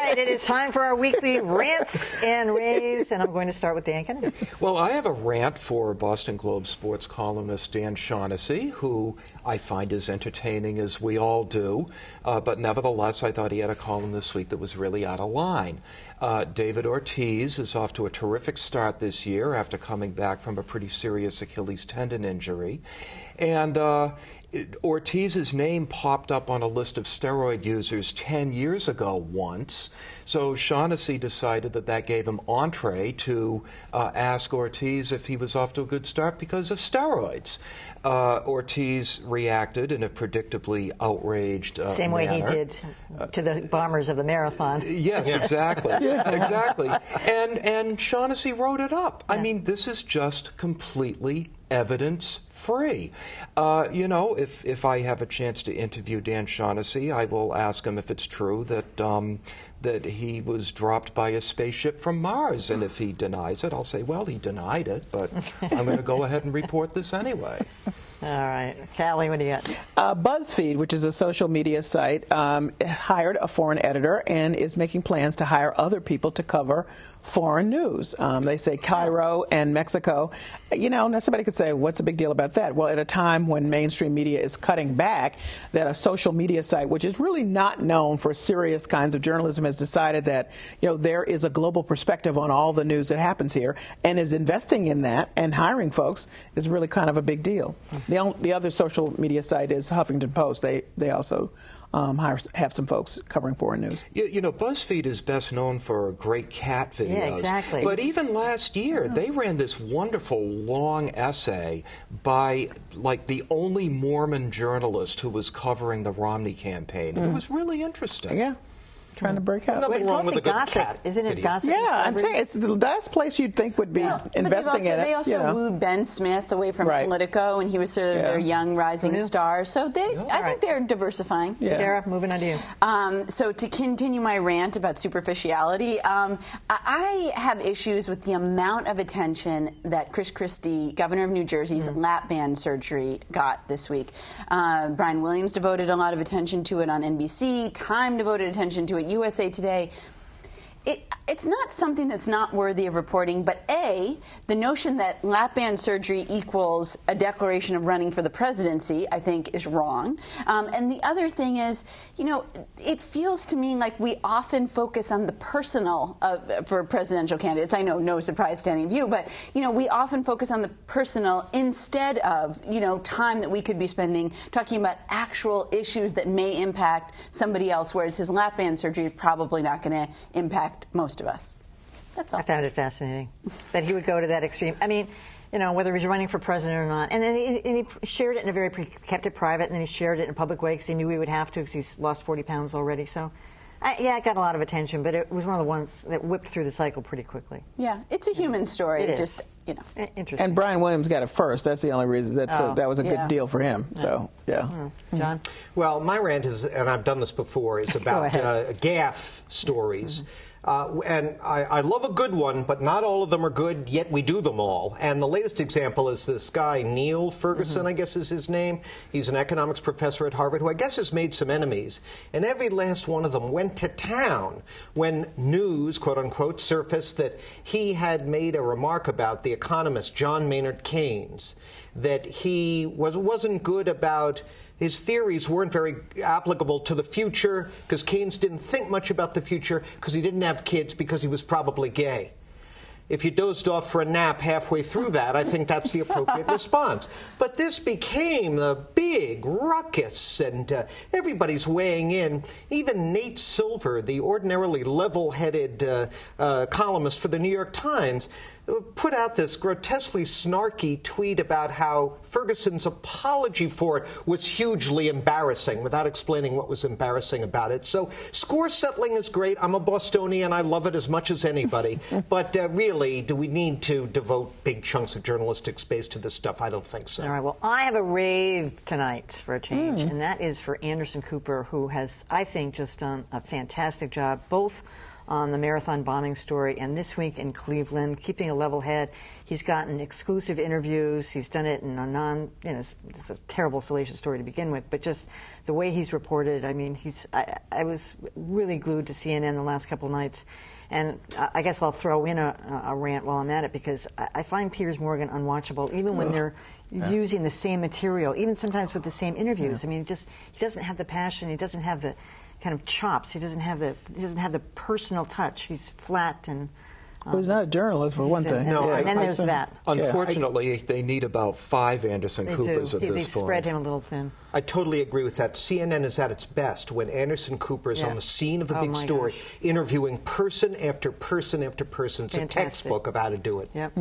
right, it is time for our weekly Rants and Raves, and I'm going to start with Dan Kennedy. Well, I have a rant for Boston Globe sports columnist Dan Shaughnessy, who I find as entertaining as we all do, but nevertheless, I thought he had a column this week that was really out of line. David Ortiz is off to a terrific start this year after coming back from a pretty serious Achilles tendon injury. And Ortiz's name popped up on a list of steroid users 10 years ago once, so Shaughnessy decided that gave him entree to ask Ortiz if he was off to a good start because of steroids. Ortiz reacted in a predictably outraged Same way manner. he did to the bombers of the marathon. Yes, exactly. Exactly. And Shaughnessy wrote it up. I mean, this is just completely evidence-free. If I have a chance to interview Dan Shaughnessy, I will ask him if it's true that he was dropped by a spaceship from Mars. And if he denies it, I'll say, well, he denied it, but I'm going to go ahead and report this anyway. All right. Callie, what do you got? BuzzFeed, which is a social media site, hired a foreign editor and is making plans to hire other people to cover foreign news. They say Cairo and Mexico. Now somebody could say, what's the big deal about that? Well, at a time when mainstream media is cutting back, that a social media site, which is really not known for serious kinds of journalism, has decided that, there is a global perspective on all the news that happens here and is investing in that, and hiring folks is really kind of a big deal. The other social media site is Huffington Post. They also have some folks covering foreign news. BuzzFeed is best known for great cat videos. Yeah, exactly. But even last year, they ran this wonderful long essay by, the only Mormon journalist who was covering the Romney campaign. And it was really interesting. Yeah. Trying to break out. Nothing wrong with a good cat. Isn't it gossip? Yeah, I'm telling you, it's the last place you'd think would be investing in it. They also wooed Ben Smith away from Politico, and he was sort of their young rising star. So I think they're diversifying. Sarah, moving on to you. So to continue my rant about superficiality, I have issues with the amount of attention that Chris Christie, governor of New Jersey's lap band surgery, got this week. Brian Williams devoted a lot of attention to it on NBC. Time devoted attention to it. USA Today. It's not something that's not worthy of reporting, but the notion that lap band surgery equals a declaration of running for the presidency, I think, is wrong. And the other thing is, it feels to me like we often focus on the personal for presidential candidates. I know, no surprise to any of you, but, we often focus on the personal instead of, time that we could be spending talking about actual issues that may impact somebody else, whereas his lap band surgery is probably not going to impact most of us. That's all. I found it fascinating that he would go to that extreme. I mean, whether he's running for president or not. And then he shared it in a very kept it private, and then he shared it in a public way because he knew he would have to because he's lost 40 pounds already. So, it got a lot of attention, but it was one of the ones that whipped through the cycle pretty quickly. Yeah, it's a human story. It just, Interesting. And Brian Williams got it first. That's the only reason. That was a good deal for him. So, John? Well, my rant is, and I've done this before, is about gaffe stories. And I love a good one, but not all of them are good, yet we do them all. And the latest example is this guy, Neil Ferguson, I guess is his name. He's an economics professor at Harvard who I guess has made some enemies. And every last one of them went to town when news, quote unquote, surfaced that he had made a remark about the economist John Maynard Keynes, that he wasn't good about his theories weren't very applicable to the future because Keynes didn't think much about the future because he didn't have kids because he was probably gay. If you dozed off for a nap halfway through that, I think that's the appropriate response. But this became a big ruckus, and everybody's weighing in. Even Nate Silver, the ordinarily level-headed columnist for the New York Times, put out this grotesquely snarky tweet about how Ferguson's apology for it was hugely embarrassing, without explaining what was embarrassing about it. So score settling is great. I'm a Bostonian. I love it as much as anybody. But really, do we need to devote big chunks of journalistic space to this stuff? I don't think so. All right. Well, I have a rave tonight for a change, and that is for Anderson Cooper, who has, I think, just done a fantastic job, both on the marathon bombing story, and this week in Cleveland, keeping a level head. He's gotten exclusive interviews. He's done it in a it's a terrible, salacious story to begin with, but just the way he's reported, I mean, I was really glued to CNN the last couple nights. And I guess I'll throw in a rant while I'm at it, because I find Piers Morgan unwatchable, even when they're using the same material, even sometimes with the same interviews. I mean, he doesn't have the passion. He doesn't have the kind of chops. He doesn't have the personal touch. He's flat and. Well, he's not a journalist, for one thing. No, and then there's that. Unfortunately, they need about 5 Anderson Coopers at this They point. spread him a little thin. I totally agree with that. CNN is at its best when Anderson Cooper is on the scene of a big story, interviewing person after person after person. It's a textbook of how to do it. Yep.